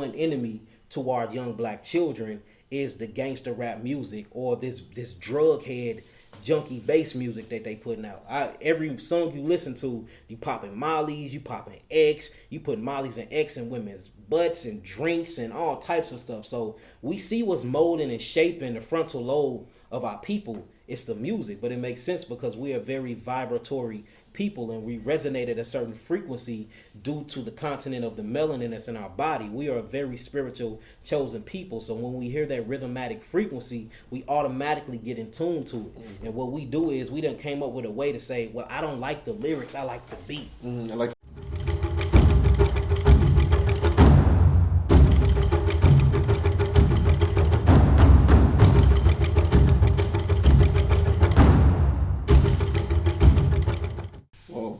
one enemy to our young black children is the gangster rap music or this drug head junkie bass music that they putting out. Every song you listen to, you popping Molly's, you popping X, you putting Molly's and X in women's butts and drinks and all types of stuff. So we see what's molding and shaping the frontal lobe of our people. It's the music, but it makes sense because we are very vibratory people and we resonate at a certain frequency due to the content of the melanin that's in our body. We are a very spiritual chosen people, so when we hear that rhythmatic frequency, we automatically get in tune to it. And what we do is we done came up with a way to say, well, I don't like the lyrics, I like the beat. I like.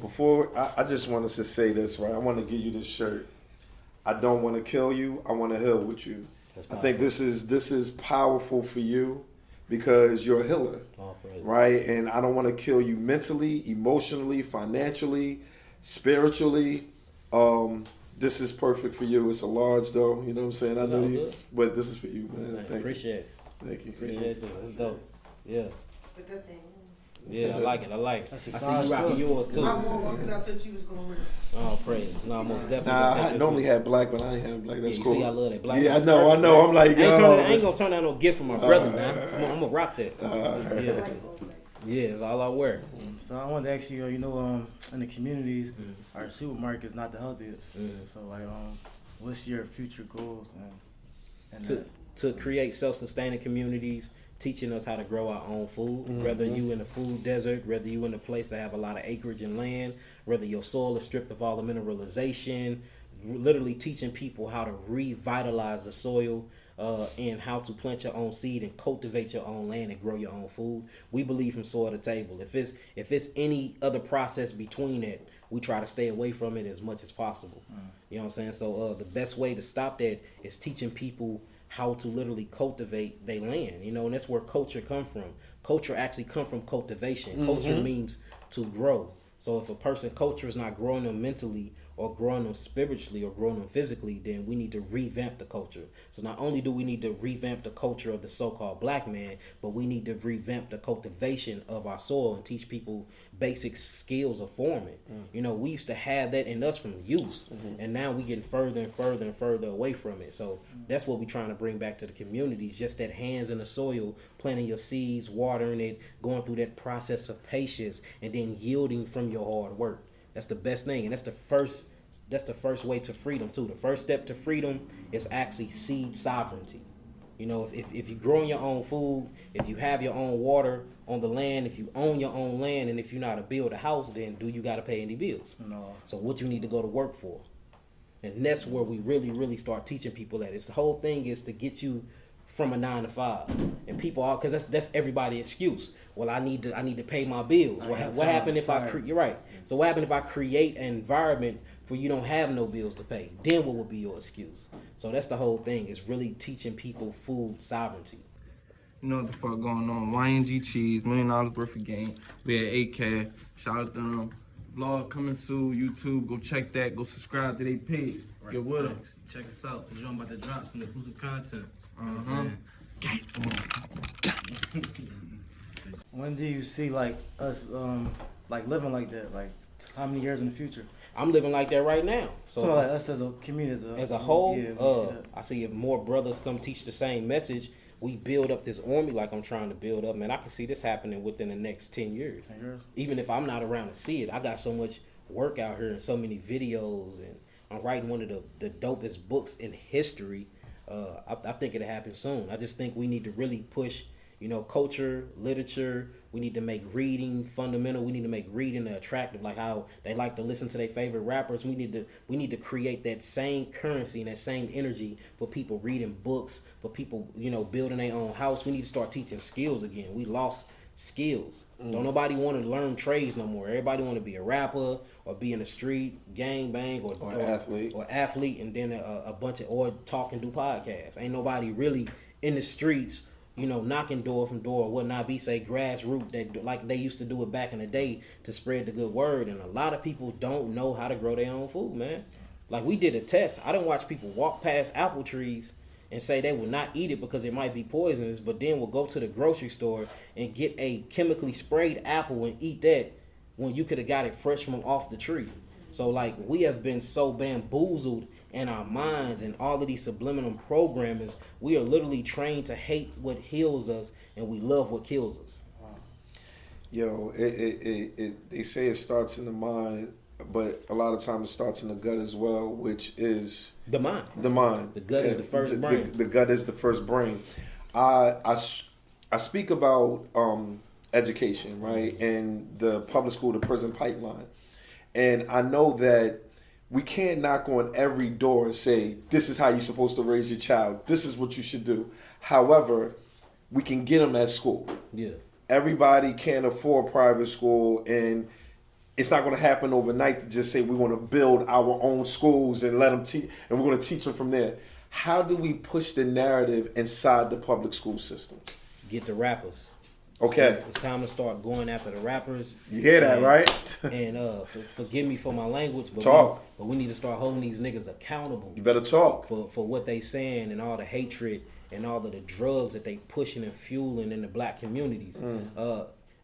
Before I just wanted to say this, right? I want to give you this shirt. I don't want to kill you. I want to heal with you. I think this is powerful for you because you're a healer, right? And I don't want to kill you mentally, emotionally, financially, spiritually. This is perfect for you. It's a large though. You know what I'm saying? I know you, but this is for you, man. Thank appreciate it. Thank you. Appreciate it. That's dope. Yeah. A good thing. Yeah, I like it. I see you rocking yours too. I wore one because I thought you was going to wear it. Oh, praise. No, most definitely. I normally have black, but I ain't have black. That's you cool. See, I love that black. Yeah, I know. I'm like, I ain't gonna turn down no gift from my brother, man. I'm gonna rock that. Yeah, it's all I wear. So I wanted to ask you, in the communities, our supermarket is not the healthiest. So what's your future goals to create self-sustaining communities? Teaching us how to grow our own food, whether you in a food desert, whether you in a place that have a lot of acreage and land, whether your soil is stripped of all the mineralization, literally teaching people how to revitalize the soil and how to plant your own seed and cultivate your own land and grow your own food. We believe from soil to table. If it's any other process between it, we try to stay away from it as much as possible. You know what I'm saying? So the best way to stop that is teaching people how to literally cultivate their land, and that's where culture come from. Culture actually come from cultivation. Culture means to grow. So if a person's culture is not growing them mentally or growing them spiritually or growing them physically, then we need to revamp the culture. So not only do we need to revamp the culture of the so-called black man, but we need to revamp the cultivation of our soil and teach people basic skills of farming. We used to have that in us from youth, and now we getting further and further and further away from it. So that's what we're trying to bring back to the communities, just that hands in the soil, planting your seeds, watering it, going through that process of patience, and then yielding from your hard work. That's the best thing, and that's the first way to freedom too. The first step to freedom is actually seed sovereignty. If you're growing your own food, if you have your own water on the land, if you own your own land, and if you know how to build a house, then do you got to pay any bills? No. So what you need to go to work for? And that's where we really, really start teaching people that. The whole thing is to get you from a 9 to 5, and people are, because that's everybody's excuse. Well, I need to pay my bills. What happened if you're right. So what happened if I create an environment for you don't have no bills to pay? Then what would be your excuse? So that's the whole thing, is really teaching people food sovereignty. You know what the fuck going on? YNG Cheese, $1 million worth of game. We at ACAF. Shout out to them. Vlog coming soon. YouTube, go check that. Go subscribe to their page. Right. Get with them. Check us out. We're about to drop some exclusive content. When do you see us living like that? Like how many years in the future? I'm living like that right now. So us as a community, as a whole, I see if more brothers come teach the same message, we build up this army like I'm trying to build up. Man, I can see this happening within the next 10 years. 10 years? Even if I'm not around to see it, I got so much work out here and so many videos, and I'm writing one of the dopest books in history. I think it'll happen soon. I just think we need to really push, culture, literature. We need to make reading fundamental. We need to make reading attractive, like how they like to listen to their favorite rappers. We need to create that same currency and that same energy for people reading books, for people, building their own house. We need to start teaching skills again. We lost skills. Don't nobody want to learn trades no more. Everybody want to be a rapper or be in the street, gang bang, or athlete, and then a bunch of, or talk and do podcasts. Ain't nobody really in the streets, knocking door from door, or whatnot, be say grassroots, that like they used to do it back in the day to spread the good word. And a lot of people don't know how to grow their own food, man. Like, we did a test. I didn't watch people walk past apple trees and say they will not eat it because it might be poisonous, but then will go to the grocery store and get a chemically sprayed apple and eat that when you could have got it fresh from off the tree. So, like, we have been so bamboozled in our minds and all of these subliminal programmings. We are literally trained to hate what heals us and we love what kills us. Yo, they say it starts in the mind, but a lot of times it starts in the gut as well, which is The mind. the mind. The gut is the first brain. The gut is the first brain. I speak about education, right, and the public school to prison pipeline, and I know that we can't knock on every door and say, this is how you're supposed to raise your child. This is what you should do. However, we can get them at school. Yeah. Everybody can't afford private school, and it's not going to happen overnight to just say we want to build our own schools and let them teach, and we're going to teach them from there. How do we push the narrative inside the public school system? Get the rappers. Okay. It's time to start going after the rappers. You hear that, right? And forgive me for my language, but Talk. we need to start holding these niggas accountable You better talk. for what they saying and all the hatred and all of the drugs that they pushing and fueling in the black communities.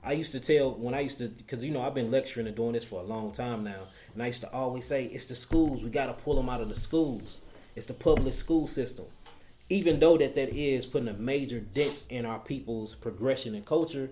I used to tell because I've been lecturing and doing this for a long time now, and I used to always say it's the schools. We got to pull them out of the schools. It's the public school system. Even though that is putting a major dent in our people's progression and culture,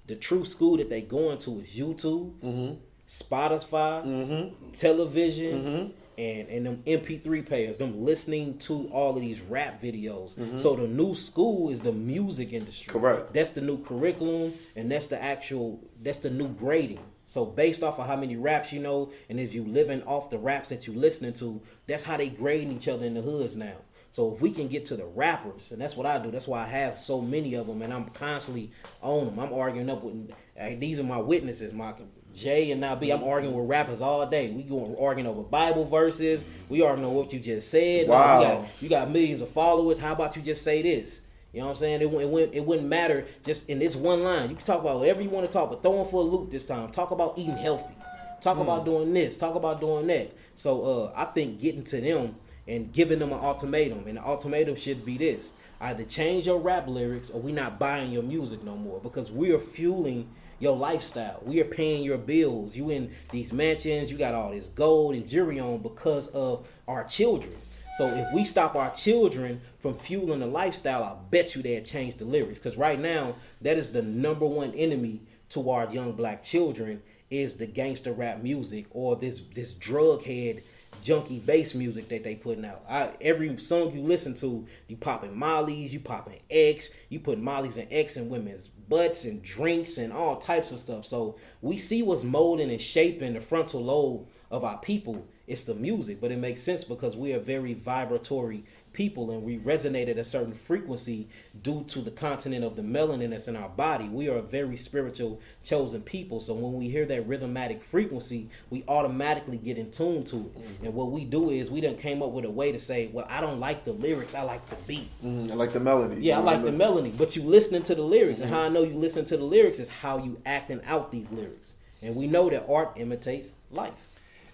the true school that they going to is YouTube, Spotify, television, and them MP3 players, them listening to all of these rap videos. So the new school is the music industry. Correct. That's the new curriculum, and that's the new grading. So based off of how many raps you know, and if you living off the raps that you listening to, that's how they grading each other in the hoods now. So if we can get to the rappers, and that's what I do, that's why I have so many of them, and I'm constantly on them. I'm arguing up with, these are my witnesses, my Jay and now B. I'm arguing with rappers all day. We arguing over Bible verses. We arguing over what you just said. Wow. You got millions of followers. How about you just say this? You know what I'm saying? It wouldn't matter just in this one line. You can talk about whatever you want to talk, but throw them for a loop this time. Talk about eating healthy. Talk about doing this. Talk about doing that. So I think getting to them and giving them an ultimatum, and the ultimatum should be this: either change your rap lyrics or we not buying your music no more, because we are fueling your lifestyle. We are paying your bills. You in these mansions, you got all this gold and jewelry on because of our children. So if we stop our children from fueling the lifestyle, I bet you they'll change the lyrics. Because right now, that is the number one enemy to our young black children, is the gangster rap music or this drug head junkie bass music that they putting out. Every song you listen to, you popping Molly's, you popping X, you putting Molly's and X in women's butts and drinks and all types of stuff. So we see what's molding and shaping the frontal lobe of our people. It's the music, but it makes sense because we are very vibratory people and we resonate at a certain frequency due to the content of the melanin that's in our body. We are a very spiritual chosen people, so when we hear that rhythmatic frequency, we automatically get in tune to it. And what we do is we done came up with a way to say, well, I don't like the lyrics, I like the beat. I like the melody. Yeah, I like the melody, but you listening to the lyrics, and how I know you listen to the lyrics is how you acting out these lyrics. And we know that art imitates life.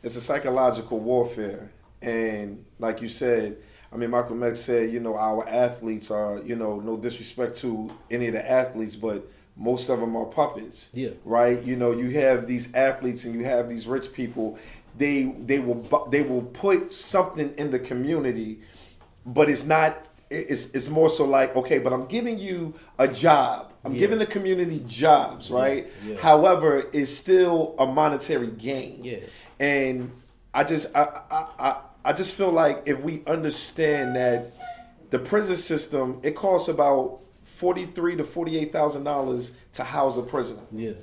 It's a psychological warfare, and like you said, I mean, Malcolm X said, our athletes are, no disrespect to any of the athletes, but most of them are puppets. Yeah. Right. You have these athletes and you have these rich people. They will put something in the community, but it's not. It's more so like, okay, but I'm giving you a job. I'm giving the community jobs, right? Yeah. However, it's still a monetary gain. Yeah. And I just feel like if we understand that the prison system, it costs about $43,000 to $48,000 to house a prisoner. Yeah.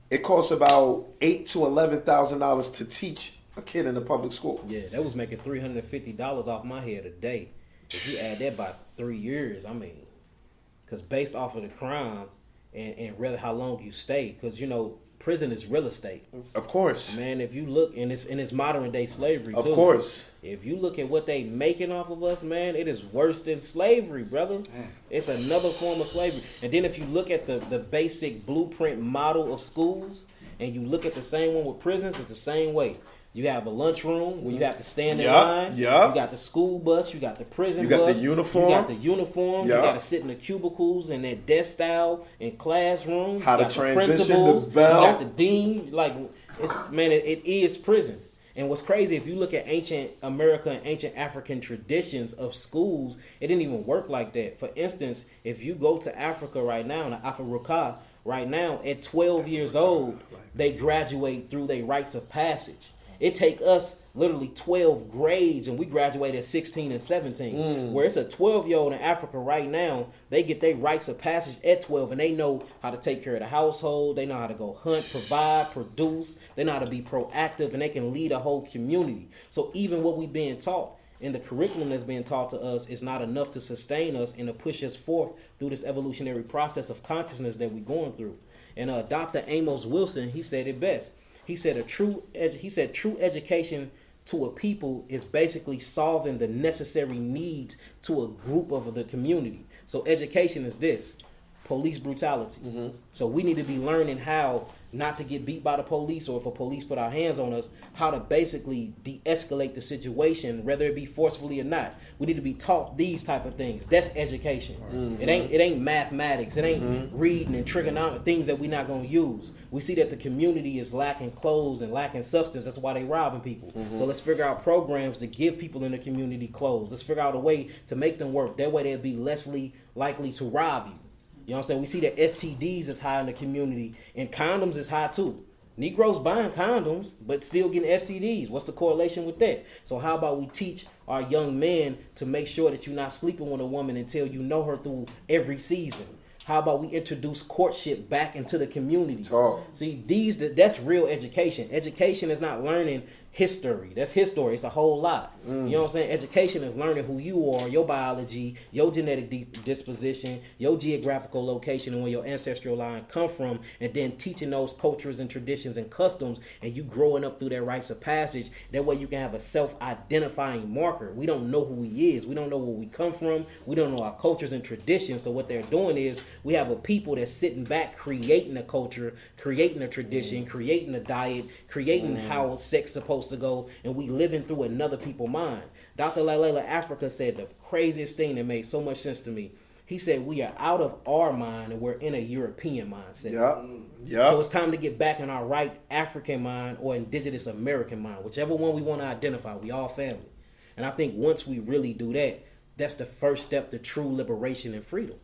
It costs about $8,000 to $11,000 to teach a kid in a public school. Yeah, that was making $350 off my head a day. If you add that by 3 years, I mean, because based off of the crime and rather how long you stay, because prison is real estate. Of course. Man, if you look, and it's modern day slavery too. Of course. If you look at what they making off of us, man, it is worse than slavery, brother. It's another form of slavery. And then if you look at the basic blueprint model of schools, and you look at the same one with prisons, it's the same way. You have a lunchroom where you have to stand in Yeah, line. yeah. You got the school bus. You got the prison You bus. got the uniform. You got the uniform. Yeah. You got to sit in the cubicles and that desk style in classrooms. How you to got the transition principals. the bell. You got the dean. Like, it is prison. And what's crazy, if you look at ancient America and ancient African traditions of schools, it didn't even work like that. For instance, if you go to Africa right now, in Africa right now, at 12 years old, they graduate through their rites of passage. It take us literally 12 grades, and we graduate at 16 and 17. Where it's a 12-year-old in Africa right now, they get their rites of passage at 12, and they know how to take care of the household. They know how to go hunt, provide, produce. They know how to be proactive, and they can lead a whole community. So even what we being taught in the curriculum that's being taught to us is not enough to sustain us and to push us forth through this evolutionary process of consciousness that we're going through. And Dr. Amos Wilson, he said it best. He said true education to a people is basically solving the necessary needs to a group of the community. So education is this: police brutality. So we need to be learning how not to get beat by the police, or if a police put our hands on us, how to basically de-escalate the situation, whether it be forcefully or not. We need to be taught these type of things. That's education. It ain't mathematics. It ain't reading and trigonometry, things that we're not going to use. We see that the community is lacking clothes and lacking substance. That's why they robbing people. So let's figure out programs to give people in the community clothes. Let's figure out a way to make them work. That way they'll be less likely to rob you. You know what I'm saying? We see that STDs is high in the community, and condoms is high too. Negroes buying condoms, but still getting STDs. What's the correlation with that? So how about we teach our young men to make sure that you're not sleeping with a woman until you know her through every season? How about we introduce courtship back into the community? See, that's real education. Education is not learning history. That's history. It's a whole lot. You know what I'm saying? Education is learning who you are, your biology, your genetic disposition, your geographical location, and where your ancestral line come from, and then teaching those cultures and traditions and customs, and you growing up through that rites of passage. That way you can have a self-identifying marker. We don't know who he is. We don't know where we come from. We don't know our cultures and traditions. So what they're doing is we have a people that's sitting back creating a culture, creating a tradition, creating a diet, creating how sex supposed to go, and we living through another people's mind. Dr. Lalala Africa said the craziest thing that made so much sense to me. He said we are out of our mind and we're in a European mindset. So it's time to get back in our right African mind or indigenous American mind, whichever one we want to identify. We all family. And I think once we really do that, that's the first step to true liberation and freedom.